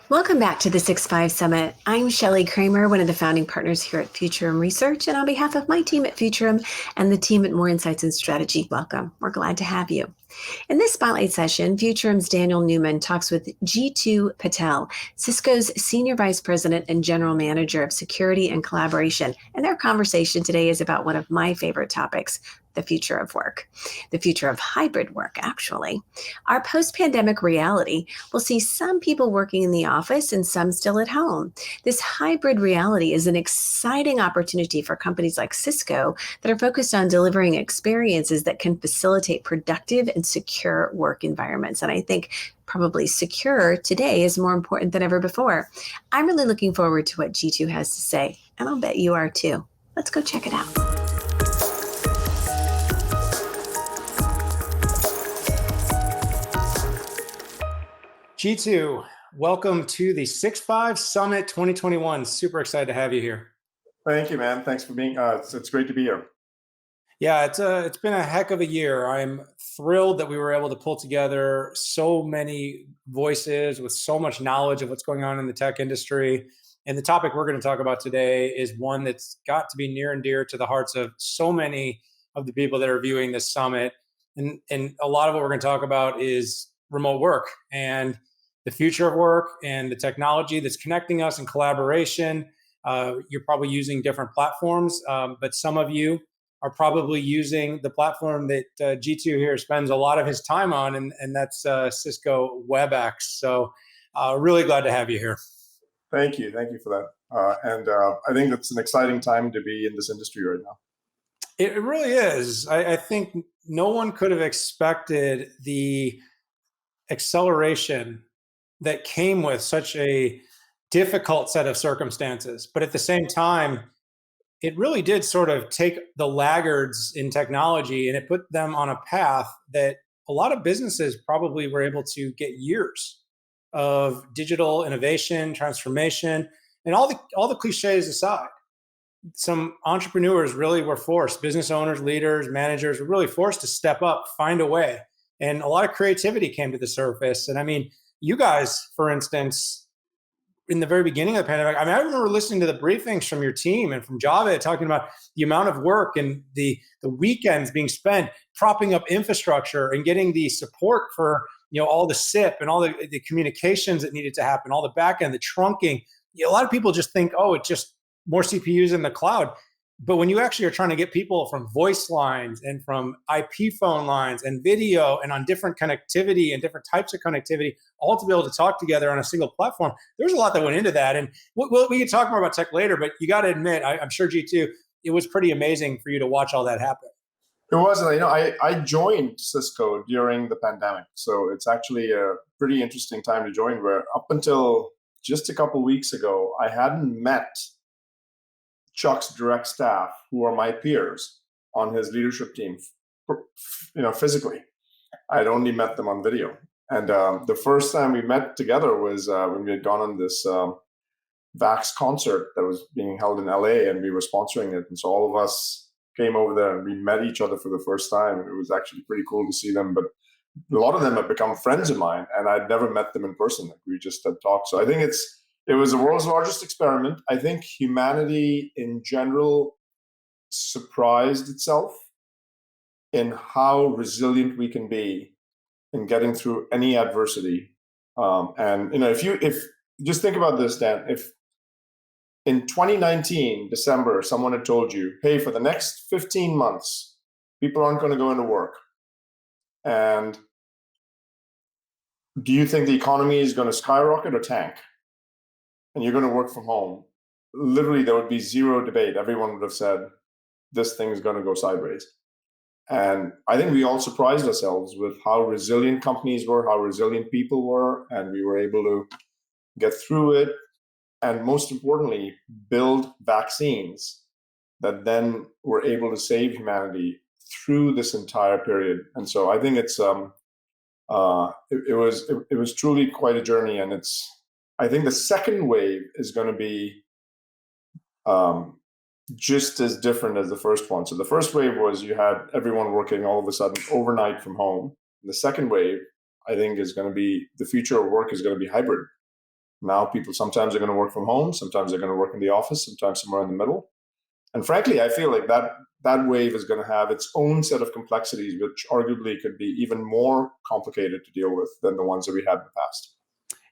Welcome back to the 6-5 Summit. I'm Shelley Kramer, one of the founding partners here at Futurum Research. And on behalf of my team at Futurum and the team at Moor Insights and Strategy, welcome. We're glad to have you. In this spotlight session, Futurum's Daniel Newman talks with Jeetu Patel, Cisco's Senior Vice President and General Manager of Security and Collaboration. And their conversation today is about one of my favorite topics, the future of work, the future of hybrid work, actually. Our post-pandemic reality will see some people working in the office and some still at home. This hybrid reality is an exciting opportunity for companies like Cisco that are focused on delivering experiences that can facilitate productive and secure work environments. And I think probably secure today is more important than ever before. I'm really looking forward to what G2 has to say, and I'll bet you are too. Let's go check it out. G2, welcome to the 6-5 Summit 2021. Super excited to have you here. Thank you, man. Thanks for being. It's great to be here. Yeah, it's been a heck of a year. I'm thrilled that we were able to pull together so many voices with so much knowledge of what's going on in the tech industry. And the topic we're going to talk about today is one that's got to be near and dear to the hearts of so many of the people that are viewing this summit. And a lot of what we're going to talk about is remote work and the future of work and the technology that's connecting us and collaboration. You're probably using different platforms, but some of you are probably using the platform that G2 here spends a lot of his time on, and that's Cisco WebEx. So really glad to have you here. Thank you for that. And I think it's an exciting time to be in this industry right now. It really is. I think no one could have expected the acceleration that came with such a difficult set of circumstances. But at the same time, it really did sort of take the laggards in technology and it put them on a path that a lot of businesses probably were able to get years of digital innovation, transformation, and all the cliches aside. Some entrepreneurs really were forced, business owners, leaders, managers were really forced to step up, find a way. And a lot of creativity came to the surface. And I mean, you guys, for instance, in the very beginning of the pandemic, I remember listening to the briefings from your team and from Java talking about the amount of work and the weekends being spent propping up infrastructure and getting the support for all the SIP and all the communications that needed to happen, all the back end, the trunking. A lot of people just think, oh, it's just more CPUs in the cloud. But when you actually are trying to get people from voice lines and from IP phone lines and video and on different connectivity and different types of connectivity, all to be able to talk together on a single platform, there's a lot that went into that. And we can talk more about tech later, but you got to admit, I'm sure G2, it was pretty amazing for you to watch all that happen. It was. I joined Cisco during the pandemic. So it's actually a pretty interesting time to join, where up until just a couple of weeks ago, I hadn't met Chuck's direct staff, who are my peers on his leadership team, physically. I'd only met them on video. And the first time we met together was when we had gone on this Vax concert that was being held in LA, and we were sponsoring it. And so all of us came over there and we met each other for the first time. And it was actually pretty cool to see them. But a lot of them have become friends of mine, and I'd never met them in person. Like, we just had talked. So I think it was the world's largest experiment. I think humanity in general surprised itself in how resilient we can be in getting through any adversity. If just think about this, Dan, if in 2019, December, someone had told you, hey, for the next 15 months, people aren't going to go into work. And do you think the economy is going to skyrocket or tank? And you're going to work from home, literally there would be zero debate. Everyone would have said, this thing is going to go sideways. And I think we all surprised ourselves with how resilient companies were, how resilient people were, and we were able to get through it. And most importantly, build vaccines that then were able to save humanity through this entire period. And so I think it was truly quite a journey. And I think the second wave is going to be just as different as the first one. So the first wave was you had everyone working all of a sudden overnight from home. The second wave, I think, is going to be the future of work is going to be hybrid, Now people sometimes are going to work from home, sometimes they're going to work in the office, sometimes somewhere in the middle. And frankly, I feel like that wave is going to have its own set of complexities, which arguably could be even more complicated to deal with than the ones that we had in the past.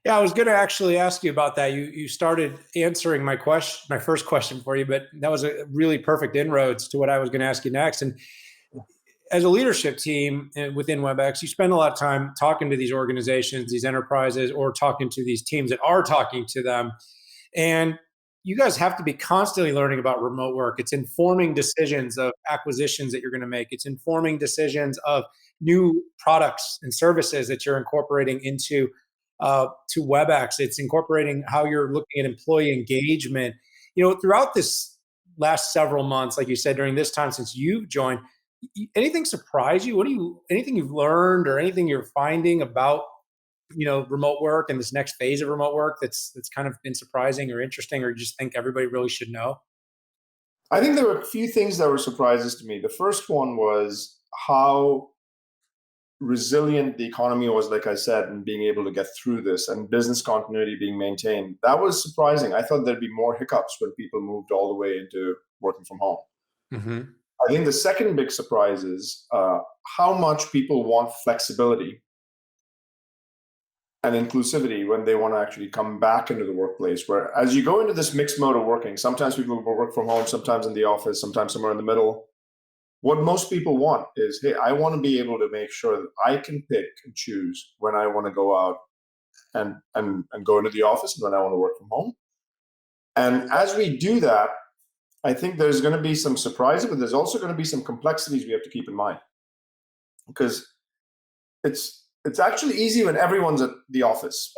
Yeah, I was going to actually ask you about that. You started answering my first question for you, but that was a really perfect inroads to what I was going to ask you next. And as a leadership team within WebEx, you spend a lot of time talking to these organizations, these enterprises, or talking to these teams that are talking to them. And you guys have to be constantly learning about remote work. It's informing decisions of acquisitions that you're going to make. It's informing decisions of new products and services that you're incorporating into to WebEx. It's incorporating how you're looking at employee engagement. Throughout this last several months, like you said, during this time since you've joined, anything surprise you? Anything you've learned or anything you're finding about remote work and this next phase of remote work that's kind of been surprising or interesting, or you just think everybody really should know? I think there were a few things that were surprises to me. The first one was how resilient the economy was, like I said, and being able to get through this and business continuity being maintained. That was surprising. I thought there'd be more hiccups when people moved all the way into working from home. Mm-hmm. I think the second big surprise is how much people want flexibility and inclusivity when they want to actually come back into the workplace. Where as you go into this mixed mode of working, sometimes people will work from home, sometimes in the office, sometimes somewhere in the middle. What most people want is, hey, I want to be able to make sure that I can pick and choose when I want to go out and go into the office and when I want to work from home. And as we do that, I think there's going to be some surprises, but there's also going to be some complexities we have to keep in mind. Because it's actually easy when everyone's at the office.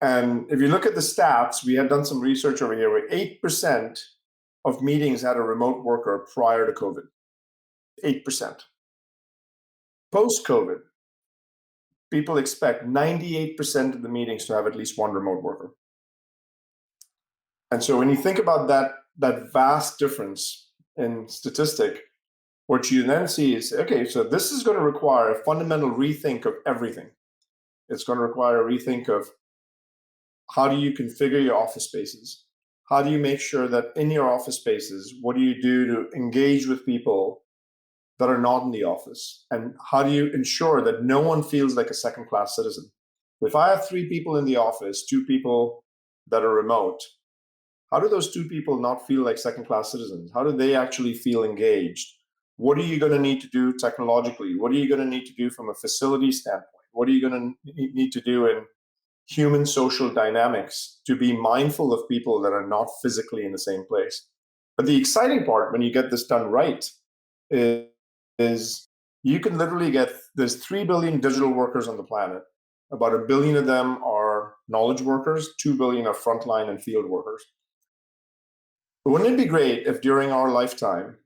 And if you look at the stats, we had done some research over here where 8% of meetings had a remote worker prior to COVID. 8%. Post-COVID, people expect 98% of the meetings to have at least one remote worker. And so when you think about that vast difference in statistic, what you then see is, okay, so this is going to require a fundamental rethink of everything. It's going to require a rethink of how do you configure your office spaces? How do you make sure that in your office spaces, what do you do to engage with people that are not in the office? And how do you ensure that no one feels like a second-class citizen? If I have 3 people in the office, 2 people that are remote, how do those 2 people not feel like second-class citizens? How do they actually feel engaged? What are you going to need to do technologically? What are you going to need to do from a facility standpoint? What are you going to need to do in human social dynamics to be mindful of people that are not physically in the same place? But the exciting part when you get this done right is you can literally there's 3 billion digital workers on the planet. About 1 billion of them are knowledge workers, 2 billion are frontline and field workers. Wouldn't it be great if during our lifetime,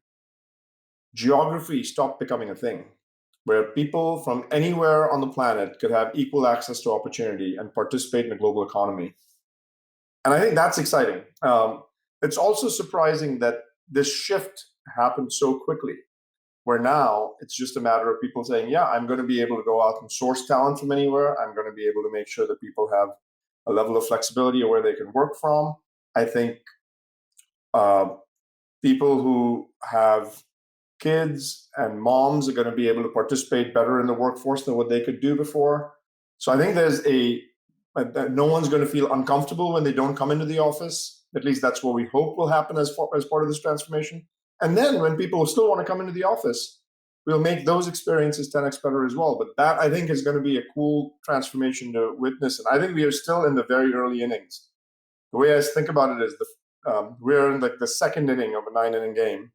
geography stopped becoming a thing, where people from anywhere on the planet could have equal access to opportunity and participate in the global economy? And I think that's exciting. It's also surprising that this shift happened so quickly, where now it's just a matter of people saying, yeah, I'm going to be able to go out and source talent from anywhere. I'm going to be able to make sure that people have a level of flexibility of where they can work from. I think people who have kids and moms are going to be able to participate better in the workforce than what they could do before. So I think there's no one's going to feel uncomfortable when they don't come into the office. At least that's what we hope will happen as part of this transformation. And then when people still want to come into the office, we'll make those experiences 10x better as well. But that, I think, is going to be a cool transformation to witness. And I think we are still in the very early innings. The way I think about it is we're in like the second inning of a 9-inning game,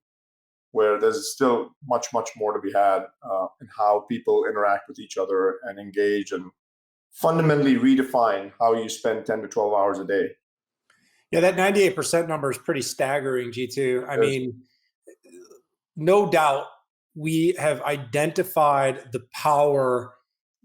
where there's still much, much more to be had in how people interact with each other and engage and fundamentally redefine how you spend 10 to 12 hours a day. Yeah, that 98% number is pretty staggering, G2. I mean, no doubt we have identified the power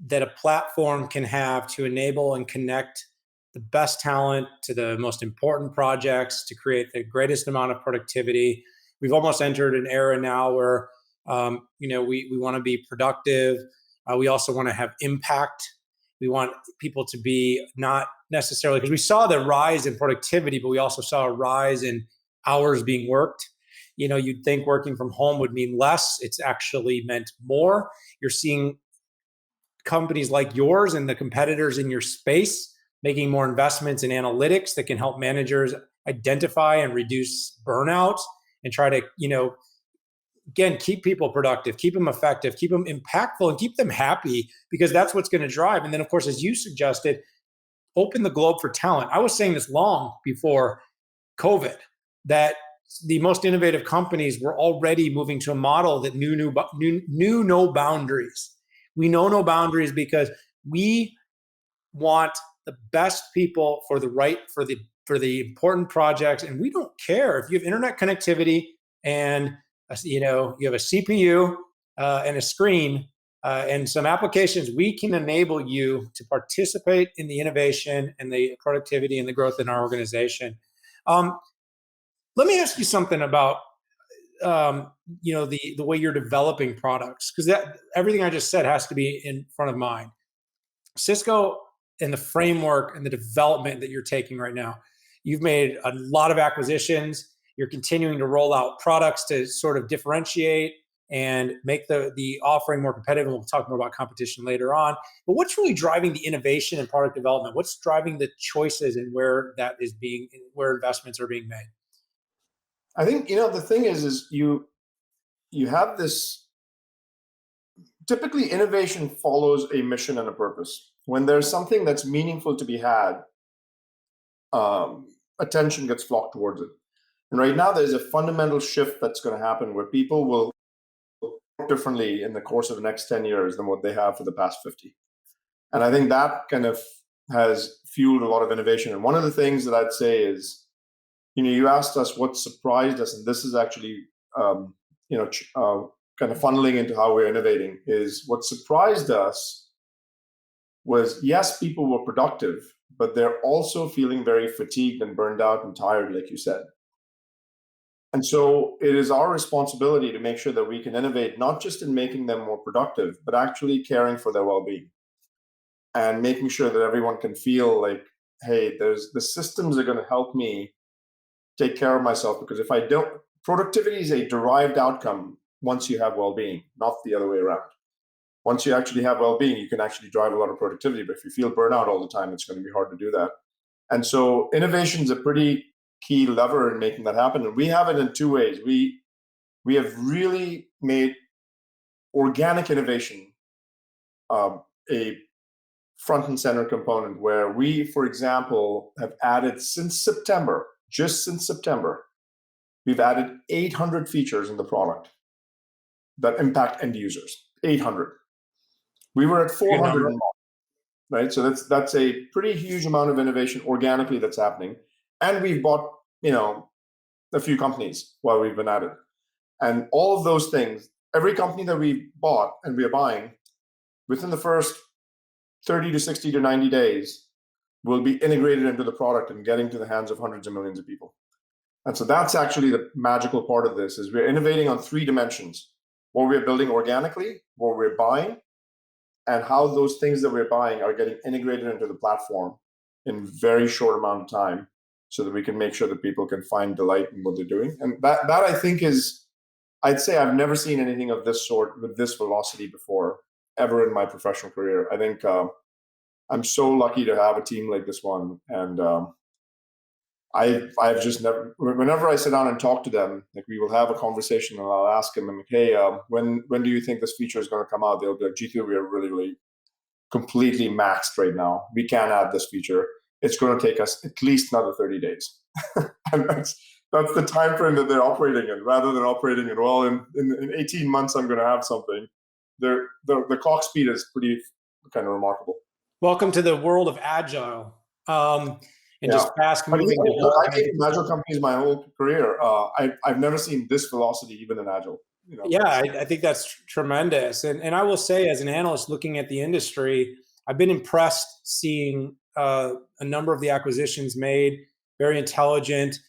that a platform can have to enable and connect the best talent to the most important projects to create the greatest amount of productivity. We've almost entered an era now where we want to be productive. We also want to have impact. We want people to be not necessarily, because we saw the rise in productivity, but we also saw a rise in hours being worked. You'd think working from home would mean less. It's actually meant more. You're seeing companies like yours and the competitors in your space making more investments in analytics that can help managers identify and reduce burnout and try to, again, keep people productive, keep them effective, keep them impactful, and keep them happy, because that's what's going to drive. And then, of course, as you suggested, open the globe for talent. I was saying this long before COVID, that the most innovative companies were already moving to a model that knew no boundaries. We know no boundaries because we want the best people for the important projects, and we don't care if you have internet connectivity and you have a CPU and a screen and some applications. We can enable you to participate in the innovation and the productivity and the growth in our organization. Let me ask you something about the way you're developing products, because everything I just said has to be in front of mind. Cisco and the framework and the development that you're taking right now. You've made a lot of acquisitions. You're continuing to roll out products to sort of differentiate and make the offering more competitive. And we'll talk more about competition later on. But what's really driving the innovation and product development? What's driving the choices and where investments are being made? I think, the thing is you have this, typically innovation follows a mission and a purpose. When there's something that's meaningful to be had, attention gets flocked towards it. And right now there's a fundamental shift that's going to happen where people will work differently in the course of the next 10 years than what they have for the past 50. And I think that kind of has fueled a lot of innovation. And one of the things that I'd say is, you asked us what surprised us, and this is actually, kind of funneling into how we're innovating, is what surprised us was, yes, people were productive, but they're also feeling very fatigued and burned out and tired, like you said. And so it is our responsibility to make sure that we can innovate, not just in making them more productive, but actually caring for their well-being and making sure that everyone can feel like, hey, the systems are going to help me take care of myself, because if I don't, productivity is a derived outcome once you have well-being, not the other way around. Once you actually have well-being, you can actually drive a lot of productivity. But if you feel burnout all the time, it's going to be hard to do that. And so innovation is a pretty key lever in making that happen. And we have it in two ways. We have really made organic innovation a front and center component, where we, for example, have added just since September, we've added 800 features in the product that impact end users. 800. We were at 400 in March, right? So that's a pretty huge amount of innovation organically that's happening. And we've bought, a few companies while we've been at it. And all of those things, every company that we bought and we are buying, within the first 30 to 60 to 90 days, will be integrated into the product and getting to the hands of hundreds of millions of people. And so that's actually the magical part of this, is we're innovating on three dimensions: what we're building organically, what we're buying, and how those things that we're buying are getting integrated into the platform in very short amount of time, so that we can make sure that people can find delight in what they're doing. And that I think is, I'd say I've never seen anything of this sort with this velocity before, ever in my professional career. I think I'm so lucky to have a team like this one. And I've just never, whenever I sit down and talk to them, like, we will have a conversation and I'll ask them, like, hey, when do you think this feature is going to come out? They'll be like, G2, we are really, really completely maxed right now. We can't add this feature. It's going to take us at least another 30 days. And that's the time frame that they're operating in, rather than operating in, well, in 18 months, I'm going to have something. The clock speed is pretty kind of remarkable. Welcome to the world of agile. Just fast moving. I've been in agile companies my whole career. I've never seen this velocity even in agile. I think that's tremendous. And I will say, as an analyst looking at the industry, I've been impressed seeing a number of the acquisitions made, very intelligent,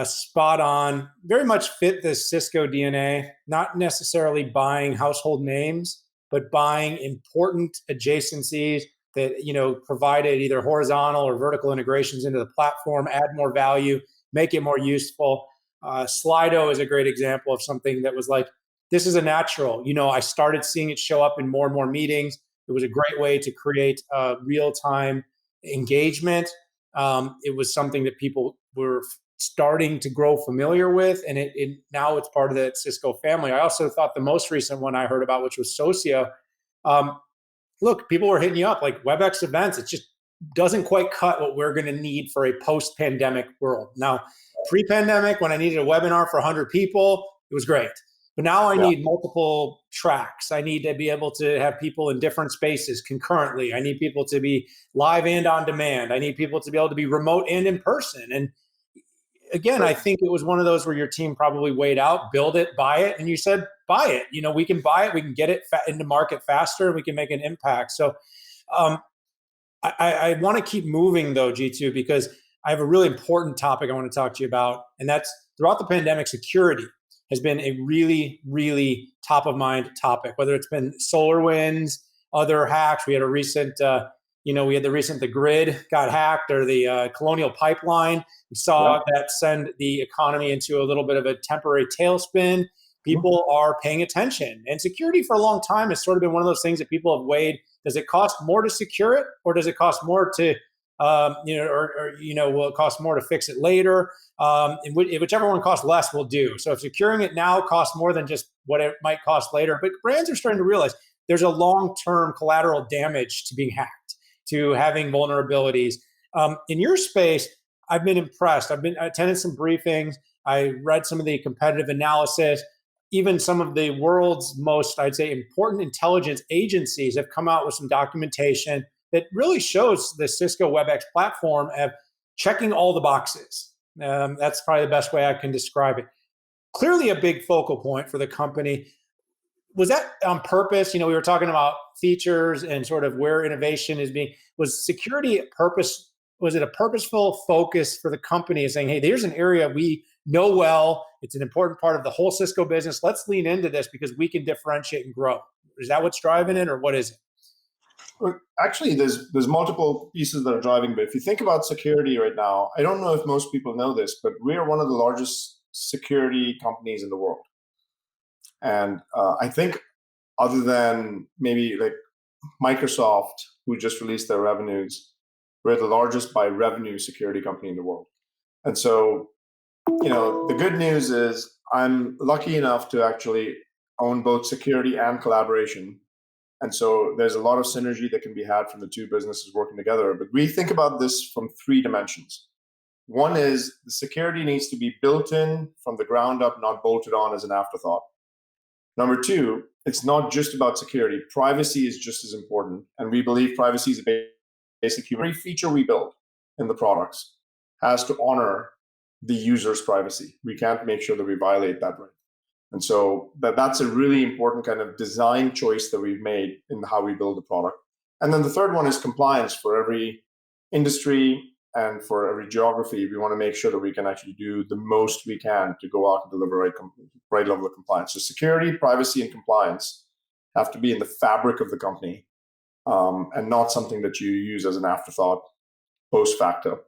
spot on, very much fit the Cisco DNA, not necessarily buying household names, but buying important adjacencies, that, provided either horizontal or vertical integrations into the platform, add more value, make it more useful. Slido is a great example of something that was like, this is a natural. I started seeing it show up in more and more meetings. It was a great way to create real-time engagement. It was something that people were starting to grow familiar with, and now it's part of the Cisco family. I also thought the most recent one I heard about, which was Socio. Look, people were hitting you up like WebEx events. It just doesn't quite cut what we're going to need for a post-pandemic world. Now, pre-pandemic, when I needed a webinar for 100 people, it was great. But now I need multiple tracks. I need to be able to have people in different spaces concurrently. I need people to be live and on demand. I need people to be able to be remote and in person. And again, I think it was one of those where your team probably weighed out, build it, buy it. And you said, buy it. We can buy it. We can get it into market faster. And we can make an impact. So I want to keep moving, though, G2, because I have a really important topic I want to talk to you about. And that's throughout the pandemic, security has been a really, really top of mind topic, whether it's been SolarWinds, other hacks. We had a recent, the grid got hacked, or the Colonial Pipeline. We saw that send the economy into a little bit of a temporary tailspin. People are paying attention. And security for a long time has sort of been one of those things that people have weighed. Does it cost more to secure it, or does it cost more to will it cost more to fix it later? And whichever one costs less will do. So if securing it now costs more than just what it might cost later, but brands are starting to realize there's a long-term collateral damage to being hacked, to having vulnerabilities. In your space, I've been impressed. I attended some briefings. I read some of the competitive analysis. Even some of the world's most, I'd say, important intelligence agencies have come out with some documentation that really shows the Cisco WebEx platform of checking all the boxes. That's probably the best way I can describe it. Clearly a big focal point for the company. Was that on purpose? We were talking about features and sort of where innovation is being, was security was it a purposeful focus for the company saying, hey, there's an area we know well, it's an important part of the whole Cisco business. Let's lean into this because we can differentiate and grow. Is that what's driving it, or what is it? Well, actually, there's multiple pieces that are driving, but if you think about security right now, I don't know if most people know this, but we are one of the largest security companies in the world. And I think other than maybe like Microsoft, who just released their revenues, we're the largest by revenue security company in the world. And so, the good news is I'm lucky enough to actually own both security and collaboration. And so there's a lot of synergy that can be had from the two businesses working together. But we think about this from three dimensions. One is the security needs to be built in from the ground up, not bolted on as an afterthought. Number two, it's not just about security. Privacy is just as important. And we believe privacy is a basic human. Every feature we build in the products has to honor the user's privacy. We can't make sure that we violate that right. And so that's a really important kind of design choice that we've made in how we build the product. And then the third one is compliance. For every industry and for every geography, we want to make sure that we can actually do the most we can to go out and deliver right level of compliance. So security, privacy, and compliance have to be in the fabric of the company, and not something that you use as an afterthought post facto.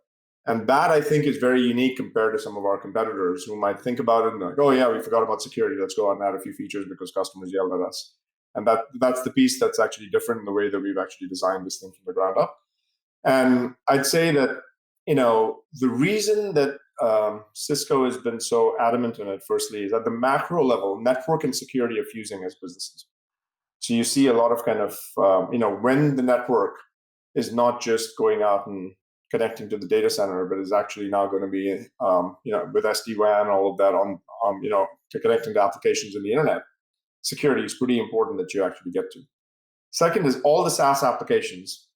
And that, I think, is very unique compared to some of our competitors who might think about it and like, oh yeah, we forgot about security. Let's go out and add a few features because customers yelled at us. And that's the piece that's actually different in the way that we've actually designed this thing from the ground up. And I'd say that, the reason that Cisco has been so adamant in it, firstly, is at the macro level, network and security are fusing as businesses. So you see a lot of kind of, when the network is not just going out and connecting to the data center, but is actually now going to be, with SD-WAN, all of that to connecting to applications in the internet. Security is pretty important that you actually get to. Second is all the SaaS applications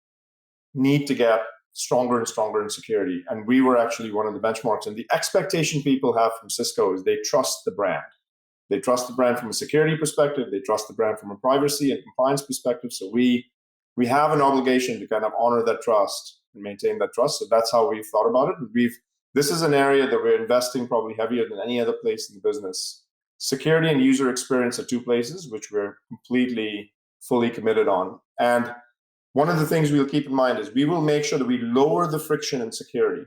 need to get stronger and stronger in security. And we were actually one of the benchmarks. And the expectation people have from Cisco is they trust the brand. They trust the brand from a security perspective. They trust the brand from a privacy and compliance perspective. So we have an obligation to kind of honor that trust and maintain that trust. So that's how we've thought about it. This is an area that we're investing probably heavier than any other place in the business. Security and user experience are two places which we're completely, fully committed on. And one of the things we'll keep in mind is we will make sure that we lower the friction in security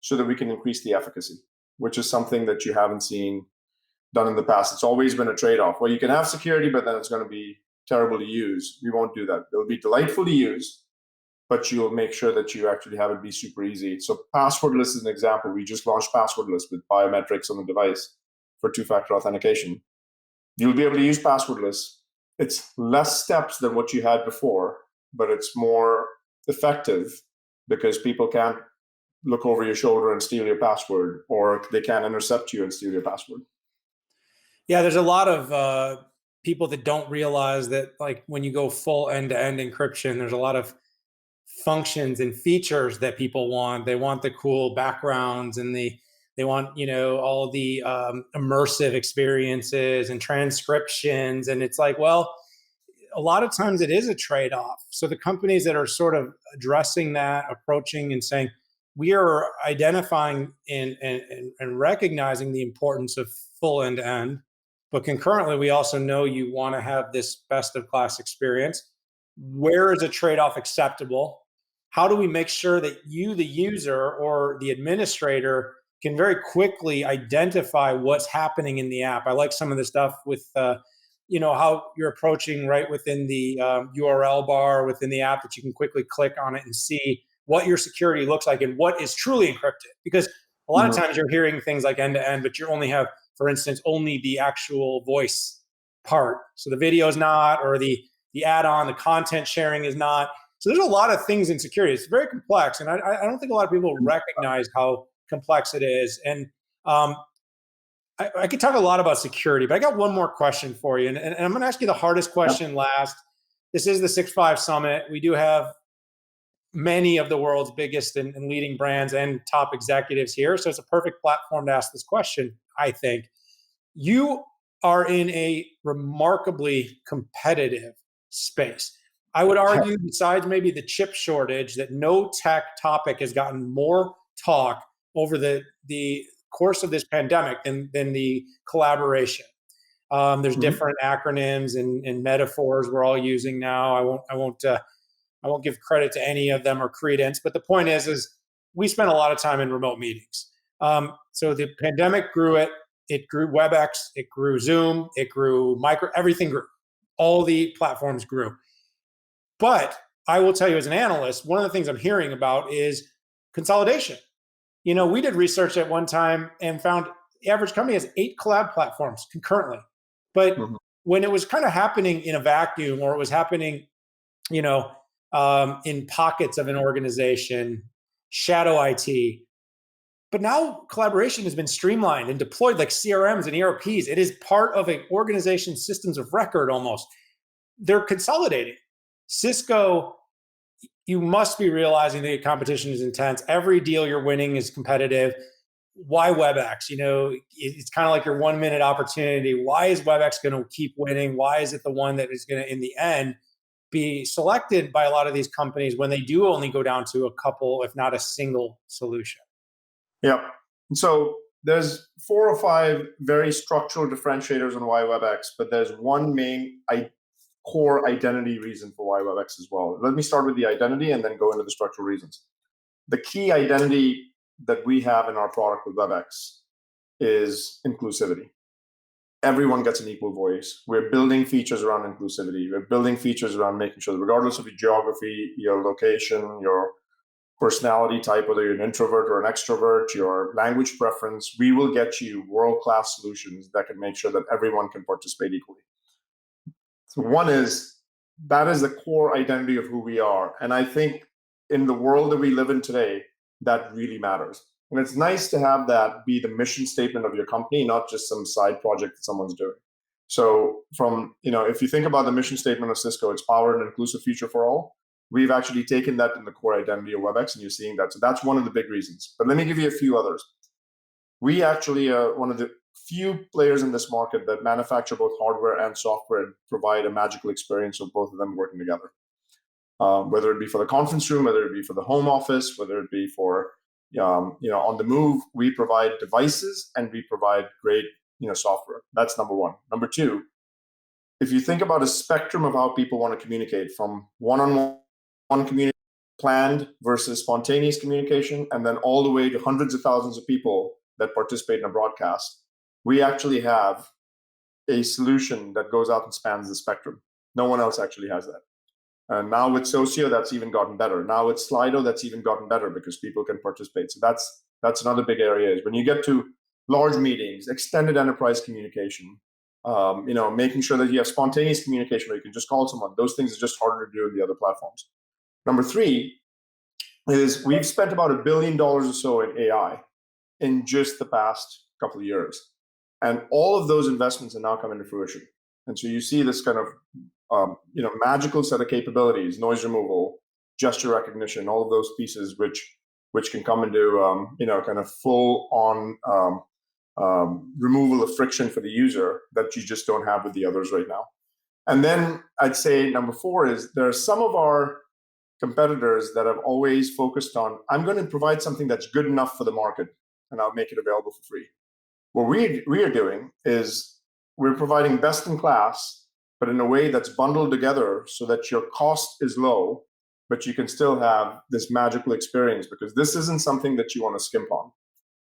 so that we can increase the efficacy, which is something that you haven't seen done in the past. It's always been a trade-off. Well, you can have security, but then it's going to be terrible to use. We won't do that. It'll be delightful to use, but you'll make sure that you actually have it be super easy. So passwordless is an example. We just launched passwordless with biometrics on the device for two-factor authentication. You'll be able to use passwordless. It's less steps than what you had before, but it's more effective because people can't look over your shoulder and steal your password, or they can't intercept you and steal your password. Yeah, there's a lot of people that don't realize that, like, when you go full end-to-end encryption, there's a lot of functions and features that people want. They want the cool backgrounds, and they want, all the immersive experiences and transcriptions. And it's like, well, a lot of times it is a trade-off. So the companies that are sort of addressing that, approaching and saying, we are identifying and recognizing the importance of full end-to-end, but concurrently, we also know you want to have this best-of-class experience. Where is a trade-off acceptable? How do we make sure that you, the user or the administrator, can very quickly identify what's happening in the app? I like some of the stuff with, how you're approaching right within the URL bar within the app, that you can quickly click on it and see what your security looks like and what is truly encrypted. Because a lot of times you're hearing things like end-to-end, but you only have, for instance, only the actual voice part. So the video is not, or the add-on, the content sharing is not. So there's a lot of things in security. It's very complex, and I don't think a lot of people recognize how complex it is. And I could talk a lot about security, but I got one more question for you, and I'm going to ask you the hardest question last. This is the 6.5 Summit. We do have many of the world's biggest and leading brands and top executives here, so it's a perfect platform to ask this question, I think. You are in a remarkably competitive space. I would argue, besides maybe the chip shortage, that no tech topic has gotten more talk over the course of this pandemic than the collaboration. There's different acronyms and metaphors we're all using now. I won't give credit to any of them or credence, but the point is we spent a lot of time in remote meetings. So the pandemic grew it. It grew WebEx, it grew Zoom, it grew everything grew. All the platforms grew. But I will tell you, as an analyst, one of the things I'm hearing about is consolidation. We did research at one time and found the average company has 8 collab platforms concurrently. But when it was kind of happening in a vacuum, or it was happening, in pockets of an organization, shadow IT. But now collaboration has been streamlined and deployed like CRMs and ERPs. It is part of an organization's systems of record almost. They're consolidating. Cisco, you must be realizing the competition is intense. Every deal you're winning is competitive. Why WebEx? It's kind of like your 1-minute opportunity. Why is WebEx going to keep winning? Why is it the one that is going to, in the end, be selected by a lot of these companies when they do only go down to a couple, if not a single solution? Yeah. So there's 4 or 5 very structural differentiators on why WebEx, but there's one main core identity reason for why WebEx as well. Let me start with the identity and then go into the structural reasons. The key identity that we have in our product with WebEx is inclusivity. Everyone gets an equal voice. We're building features around inclusivity. We're building features around making sure that regardless of your geography, your location, your personality type, whether you're an introvert or an extrovert, your language preference, we will get you world-class solutions that can make sure that everyone can participate equally. So that is the core identity of who we are. And I think in the world that we live in today, that really matters. And it's nice to have that be the mission statement of your company, not just some side project that someone's doing. So if you think about the mission statement of Cisco, it's power and inclusive future for all. We've actually taken that in the core identity of WebEx, and you're seeing that. So that's one of the big reasons. But let me give you a few others. We actually are one of the few players in this market that manufacture both hardware and software and provide a magical experience of both of them working together. Whether it be for the conference room, whether it be for the home office, whether it be for on the move, we provide devices and we provide great software. That's number one. Number two, if you think about a spectrum of how people want to communicate, from one-on-one communication, planned versus spontaneous communication, and then all the way to hundreds of thousands of people that participate in a broadcast, we actually have a solution that goes out and spans the spectrum. No one else actually has that. And now with Socio, that's even gotten better. Now with Slido, that's even gotten better because people can participate. So that's another big area, is when you get to large meetings, extended enterprise communication, making sure that you have spontaneous communication where you can just call someone. Those things are just harder to do in the other platforms. Number three is we've spent about $1 billion or so in AI in just the past couple of years. And all of those investments are now coming to fruition. And so you see this kind of magical set of capabilities, noise removal, gesture recognition, all of those pieces which can come into kind of full on removal of friction for the user that you just don't have with the others right now. And then I'd say number four is there are some of our competitors that have always focused on, I'm going to provide something that's good enough for the market and I'll make it available for free. What we are doing is we're providing best in class, but in a way that's bundled together so that your cost is low, but you can still have this magical experience, because this isn't something that you want to skimp on.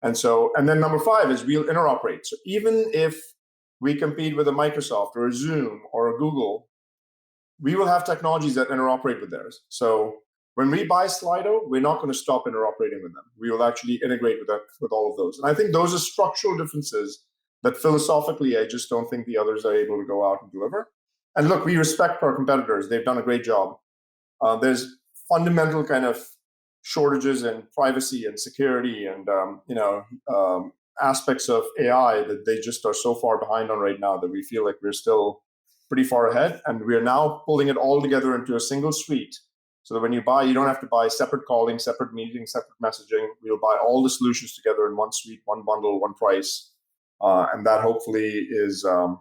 And then number five is we'll interoperate. So even if we compete with a Microsoft or a Zoom or a Google, we will have technologies that interoperate with theirs. So when we buy Slido, we're not going to stop interoperating with them. We will actually integrate with all of those. And I think those are structural differences that philosophically, I just don't think the others are able to go out and deliver. And look, we respect our competitors. They've done a great job. There's fundamental kind of shortages in privacy and security and aspects of AI that they just are so far behind on right now that we feel like we're still pretty far ahead. And we are now pulling it all together into a single suite, so that when you buy, you don't have to buy separate calling, separate meetings, separate messaging. We'll buy all the solutions together in one suite, one bundle, one price. And that hopefully is going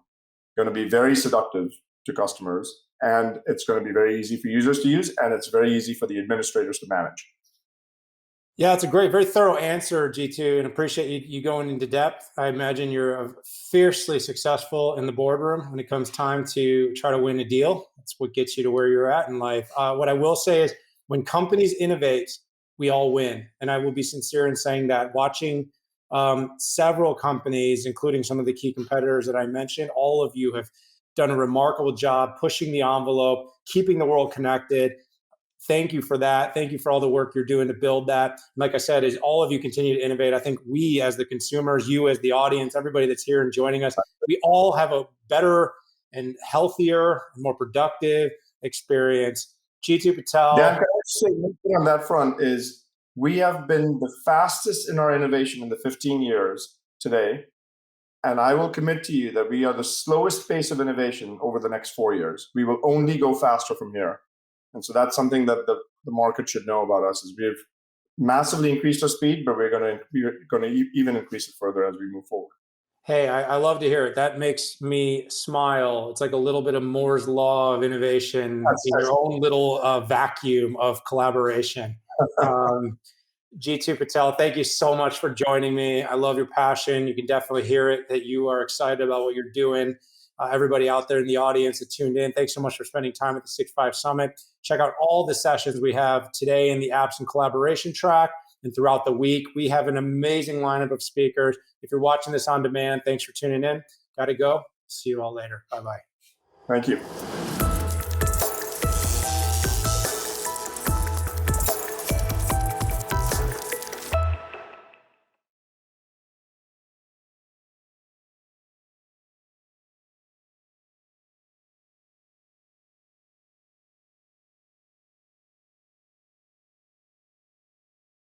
to be very seductive to customers. And it's going to be very easy for users to use. And it's very easy for the administrators to manage. Yeah, it's a great, very thorough answer, G2, and appreciate you going into depth. I imagine you're fiercely successful in the boardroom when it comes time to try to win a deal. That's what gets you to where you're at in life. What I will say is when companies innovate, we all win. And I will be sincere in saying that. Watching several companies, including some of the key competitors that I mentioned, all of you have done a remarkable job pushing the envelope, keeping the world connected. Thank you for that. Thank you for all the work you're doing to build that. Like I said, as all of you continue to innovate, I think we as the consumers, you as the audience, everybody that's here and joining us, we all have a better and healthier, more productive experience. G2 Patel. Dan, can I say one thing on that front is we have been the fastest in our innovation in the 15 years today. And I will commit to you that we are the slowest pace of innovation over the next 4 years. We will only go faster from here. And so that's something that the market should know about us, is we've massively increased our speed, but we're going to even increase it further as we move forward. Hey, I love to hear it. That makes me smile. It's like a little bit of Moore's law of innovation in your own little vacuum of collaboration. G2 Patel, thank you so much for joining me. I love your passion. You can definitely hear it that you are excited about what you're doing. Everybody out there in the audience that tuned in, thanks so much for spending time at the 6.5 Summit. Check out all the sessions we have today in the apps and collaboration track and throughout the week. We have an amazing lineup of speakers. If you're watching this on demand, thanks for tuning in. Got to go. See you all later. Bye-bye. Thank you.